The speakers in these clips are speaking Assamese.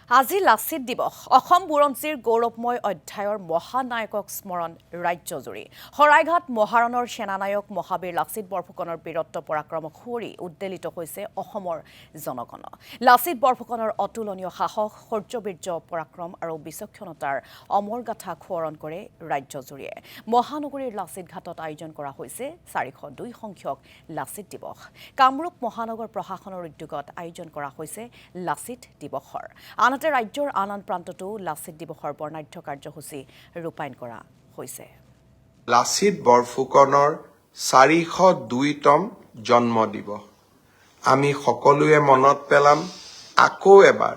আজি লাচিত দিৱস অসম বুৰঞ্জীৰ গৌৰৱময় অধ্যায়ৰ মহানায়কক স্মৰণ ৰাজ্যজুৰি শৰাইঘাট মহাৰণৰ সেনানায়ক মহাবীৰ লাচিত বৰফুকনৰ বীৰত্ব পৰাক্ৰমক সুঁৱৰি উদ্বেলিত হৈছে অসমৰ জনগণ লাচিত বৰফুকনৰ অতুলনীয় সাহস শৌৰ্যবীৰ্য পৰাক্ৰম আৰু বিচক্ষণতাৰ অমৰ গাথা সোঁৱৰণ কৰে ৰাজ্যজুৰিয়ে মহানগৰীৰ লাচিত ঘাটত আয়োজন কৰা হৈছে 402 সংখ্যক লাচিত দিৱস কামৰূপ মহানগৰ প্ৰশাসনৰ উদ্যোগত আয়োজন কৰা হৈছে লাচিত দিৱসৰ আনহাতে ৰাজ্যৰ আন প্ৰান্ততো লাচিত দিৱসৰ বৰ্ণাঢ্য কাৰ্যসূচী ৰূপায়ণ কৰা হৈছে লাচিত বৰফুকনৰ 402তম জন্ম দিৱস আমি সকলোৱে মনত পেলাম আকৌ এবাৰ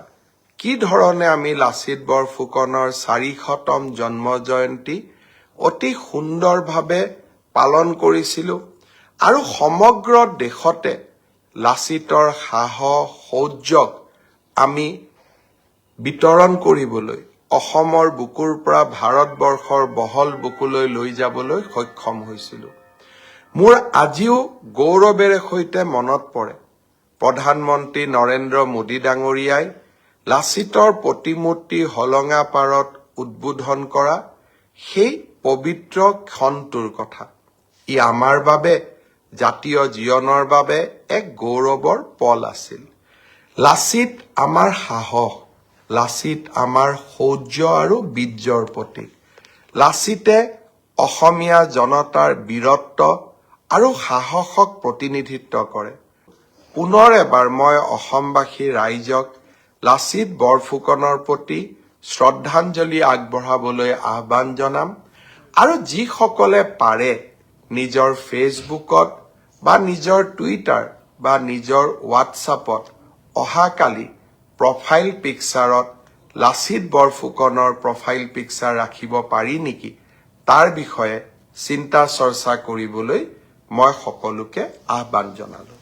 কি ধৰণে আমি লাচিত বৰফুকনৰ 400তম জন্ম জয়ন্তী অতি সুন্দৰভাৱে পালন কৰিছিলো আৰু সমগ্ৰ দেশতে লাচিতৰ সাহস শৌৰ্যক আমি বিতৰণ কৰিবলৈ অসমৰ বুকুৰ পৰা ভাৰতবৰ্ষৰ বহল বুকুলৈ লৈ যাবলৈ সক্ষম হৈছিলো মোৰ আজিও গৌৰৱেৰে সৈতে মনত পৰে প্ৰধানমন্ত্ৰী নৰেন্দ্ৰ মোদী ডাঙৰীয়াই লাচিতৰ প্ৰতিমূৰ্তি হলঙা পাৰত উদ্বোধন কৰা সেই পবিত্ৰ ক্ষণটোৰ কথা ই আমাৰ বাবে জাতীয় জীৱনৰ বাবে এক গৌৰৱৰ পল আছিল লাচিত আমাৰ সাহস লাচিত আমাৰ শৌৰ্য আৰু বীৰ্যৰ প্ৰতীক লাচিতে অসমীয়া জনতাৰ বীৰত্ব আৰু সাহসক প্ৰতিনিধিত্ব কৰে পুনৰ এবাৰ মই অসমবাসী ৰাইজক লাচিত বৰফুকনৰ প্ৰতি শ্ৰদ্ধাঞ্জলি আগবঢ়াবলৈ আহ্বান জনাম আৰু যিসকলে পাৰে নিজৰ ফেচবুকত বা নিজৰ টুইটাৰ বা নিজৰ হোৱাটছআপত অহাকালি প্ৰফাইল পিকচাৰত লাচিত বৰফুকনৰ প্ৰফাইল পিকচাৰ ৰাখিব পাৰি নেকি তাৰ বিষয়ে চিন্তা চৰ্চা কৰিবলৈ মই সকলোকে আহ্বান জনালো